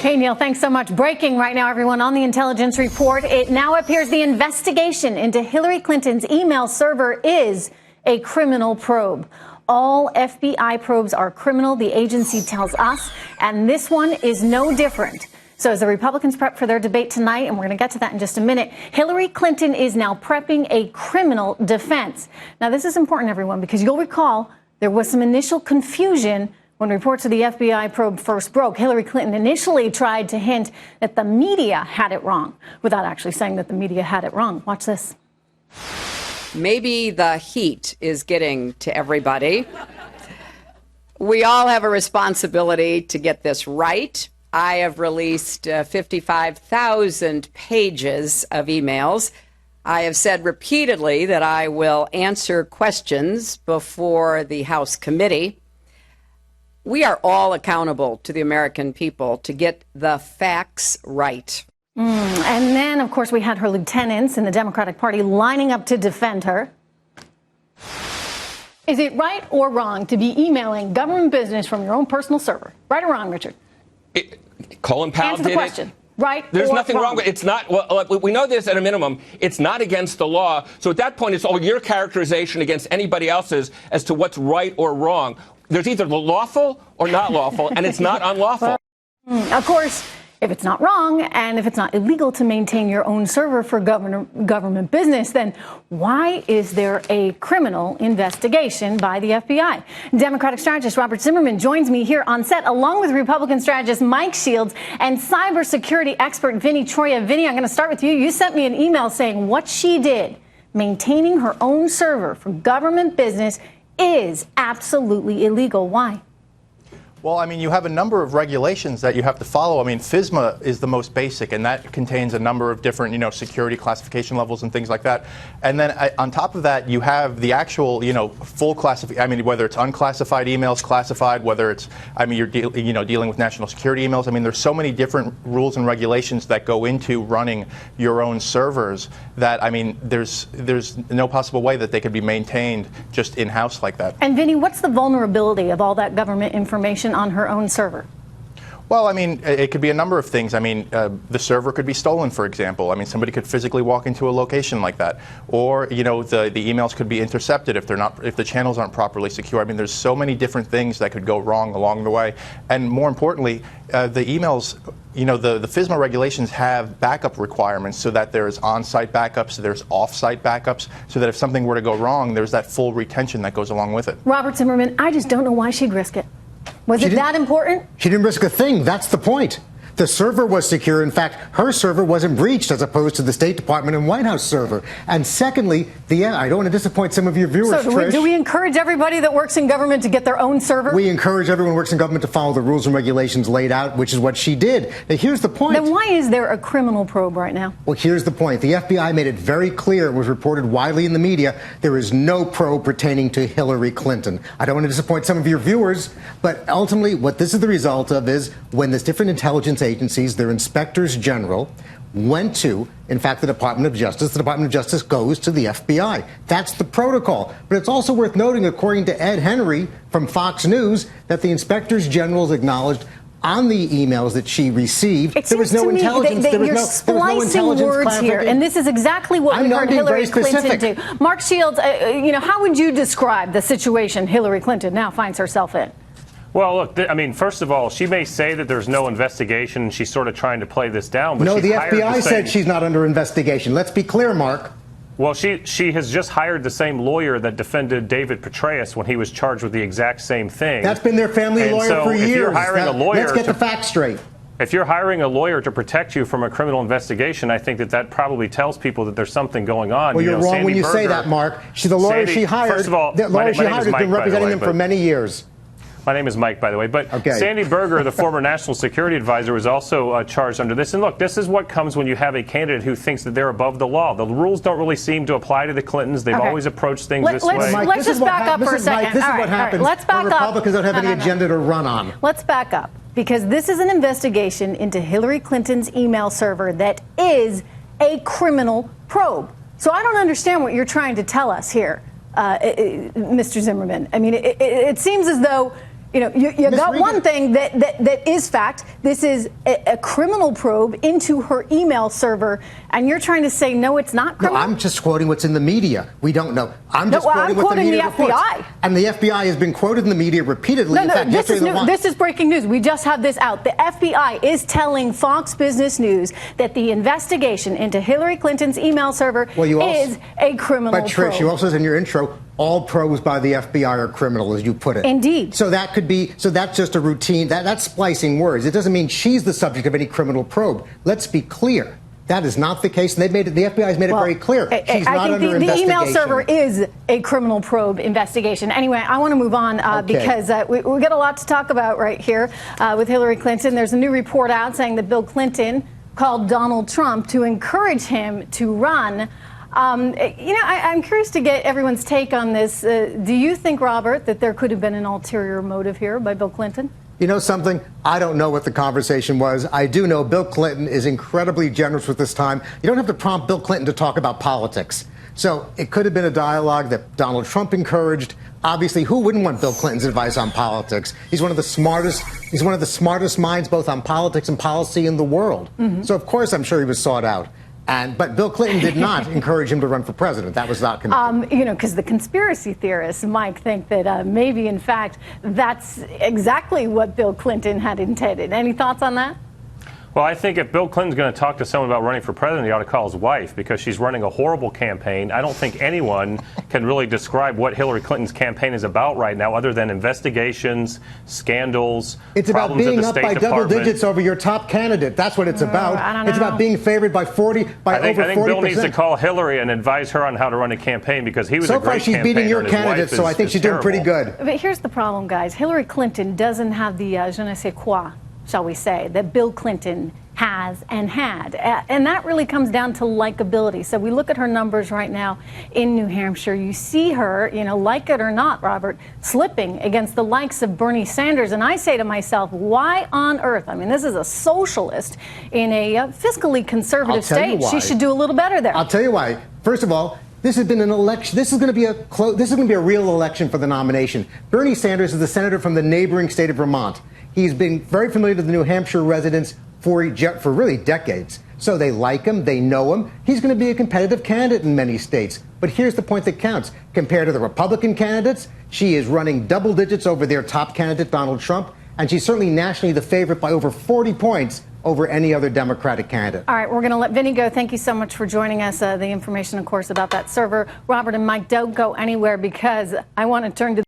Hey, Neil, thanks so much. Breaking right now, everyone, on the intelligence report. It now appears the investigation into Hillary Clinton's email server is a criminal probe. All FBI probes are criminal, the agency tells us, and this one is no different. So as the Republicans prep for their debate tonight, and we're going to get to that in just a minute, Hillary Clinton is now prepping a criminal defense. Now, this is important, everyone, because you'll recall there was some initial confusion when reports of the FBI probe first broke. Hillary Clinton initially tried to hint that the media had it wrong without actually saying that the media had it wrong. Watch this. Maybe the heat is getting to everybody. We all have a responsibility to get this right. I have released 55,000 pages of emails. I have said repeatedly that I will answer questions before the House committee. We are all accountable to the American people to get the facts right. And then, of course, we had her lieutenants in the Democratic Party lining up to defend her. Is it right or wrong to be emailing government business from your own personal server? Right or wrong, Richard? Colin Powell Answer the did question. It. Right. There's nothing wrong with it. It's not. Well, we know this at a minimum. It's not against the law. So at that point, it's all your characterization against anybody else's as to what's right or wrong. There's either lawful or not lawful, and it's not unlawful. Of course, if it's not wrong and if it's not illegal to maintain your own server for government business, then why is there a criminal investigation by the FBI? Democratic strategist Robert Zimmerman joins me here on set, along with Republican strategist Mike Shields and cybersecurity expert Vinny Troia. Vinny, I'm going to start with you. You sent me an email saying what she did, maintaining her own server for government business, is absolutely illegal. Why? Well, I mean, you have a number of regulations that you have to follow. I mean, FISMA is the most basic, and that contains a number of different, security classification levels and things like that. And then on top of that, you have the actual, full classification. I mean, whether it's unclassified emails, classified, whether it's, you're dealing with national security emails. I mean, there's so many different rules and regulations that go into running your own servers that, there's no possible way that they could be maintained just in-house like that. And Vinny, what's the vulnerability of all that government information on her own server? Well, it could be a number of things. The server could be stolen, for example. Somebody could physically walk into a location like that, or the emails could be intercepted if the channels aren't properly secure. There's so many different things that could go wrong along the way, and more importantly, the emails. The FISMA regulations have backup requirements so that there's on-site backups, there's off-site backups, so that if something were to go wrong, there's that full retention that goes along with it. Robert Zimmerman, I just don't know why she'd risk it. Was it that important? She didn't risk a thing. That's the point. The server was secure. In fact, her server wasn't breached as opposed to the State Department and White House server. And secondly, I don't want to disappoint some of your viewers, So do we encourage everybody that works in government to get their own server? We encourage everyone who works in government to follow the rules and regulations laid out, which is what she did. Now, here's the point. Then why is there a criminal probe right now? Well, here's the point. The FBI made it very clear, it was reported widely in the media, there is no probe pertaining to Hillary Clinton. I don't want to disappoint some of your viewers, but ultimately what this is the result of is when there's different intelligence agencies, their inspectors general, went to, in fact, the Department of Justice. The Department of Justice goes to the FBI. That's the protocol. But it's also worth noting, according to Ed Henry from Fox News, that the inspectors general acknowledged on the emails that she received, there was no intelligence. You're splicing words here, and this is exactly what we heard Hillary Clinton do. Mark Shields, how would you describe the situation Hillary Clinton now finds herself in? Well, look, first of all, she may say that there's no investigation, and she's sort of trying to play this down. But no, the FBI said she's not under investigation. Let's be clear, Mark. Well, she has just hired the same lawyer that defended David Petraeus when he was charged with the exact same thing. That's been their family lawyer for years. If you're hiring a lawyer, let's get the facts straight. If you're hiring a lawyer to protect you from a criminal investigation, I think that probably tells people that there's something going on. Well, you're wrong when you say that, Mark. The lawyer she hired, first of all, the lawyer she hired has been representing him for many years. My name is Mike, by the way. But Sandy Berger, the former national security advisor, was also charged under this. And look, this is what comes when you have a candidate who thinks that they're above the law. The rules don't really seem to apply to the Clintons. They've always approached things this way. Let's just back up for a second. This is what happens when Republicans don't have any agenda to run on. Let's back up, because this is an investigation into Hillary Clinton's email server that is a criminal probe. So I don't understand what you're trying to tell us here, Mr. Zimmerman. It seems as though You know, you got one thing that is fact. This is a criminal probe into her email server, and you're trying to say, no, it's not criminal? No, I'm just quoting what's in the media. We don't know. I'm just I'm quoting what the media FBI. reports. And the FBI has been quoted in the media repeatedly. No, this is breaking news. We just had this out. The FBI is telling Fox Business News that the investigation into Hillary Clinton's email server is a criminal probe. But Trish, you also said in your intro, all probes by the FBI are criminal, as you put it. Indeed. So that could be, so that's just a routine, that's splicing words. It doesn't mean she's the subject of any criminal probe. Let's be clear. That is not the case, and they've made it, the FBI has made it very clear. She's not under investigation. The email server is a criminal probe investigation. Anyway, I want to move on because we got a lot to talk about right here with Hillary Clinton. There's a new report out saying that Bill Clinton called Donald Trump to encourage him to run. I'm curious to get everyone's take on this. Do you think, Robert, that there could have been an ulterior motive here by Bill Clinton? You know something? I don't know what the conversation was. I do know Bill Clinton is incredibly generous with this time. You don't have to prompt Bill Clinton to talk about politics. So it could have been a dialogue that Donald Trump encouraged. Obviously, who wouldn't want Bill Clinton's advice on politics? He's one of the smartest minds both on politics and policy in the world. So of course I'm sure he was sought out. But Bill Clinton did not encourage him to run for president. That was not committed. Because the conspiracy theorists, Mike, think that maybe, in fact, that's exactly what Bill Clinton had intended. Any thoughts on that? Well, I think if Bill Clinton's going to talk to someone about running for president, he ought to call his wife, because she's running a horrible campaign. I don't think anyone can really describe what Hillary Clinton's campaign is about right now, other than investigations, scandals, it's about being up by double digits over your top candidate. That's what it's about. I don't know. It's about being favored by over 40%. I think Bill needs to call Hillary and advise her on how to run a campaign, because he was a great campaigner. So far, she's beating your candidate, so I think she's doing pretty good. But here's the problem, guys. Hillary Clinton doesn't have the je ne sais quoi, shall we say, that Bill Clinton has and had. And that really comes down to likability. So we look at her numbers right now in New Hampshire. You see her, like it or not, Robert, slipping against the likes of Bernie Sanders. And I say to myself, why on earth? I mean, this is a socialist in a fiscally conservative state. She should do a little better there. I'll tell you why. First of all, this has been an election. This is going to be a real election for the nomination. Bernie Sanders is the senator from the neighboring state of Vermont. He's been very familiar to the New Hampshire residents for really decades. So they like him, they know him. He's going to be a competitive candidate in many states. But here's the point that counts. Compared to the Republican candidates, she is running double digits over their top candidate, Donald Trump, and she's certainly nationally the favorite by over 40 points over any other Democratic candidate. All right, we're going to let Vinny go. Thank you so much for joining us. The information, of course, about that server. Robert and Mike, don't go anywhere, because I want to turn to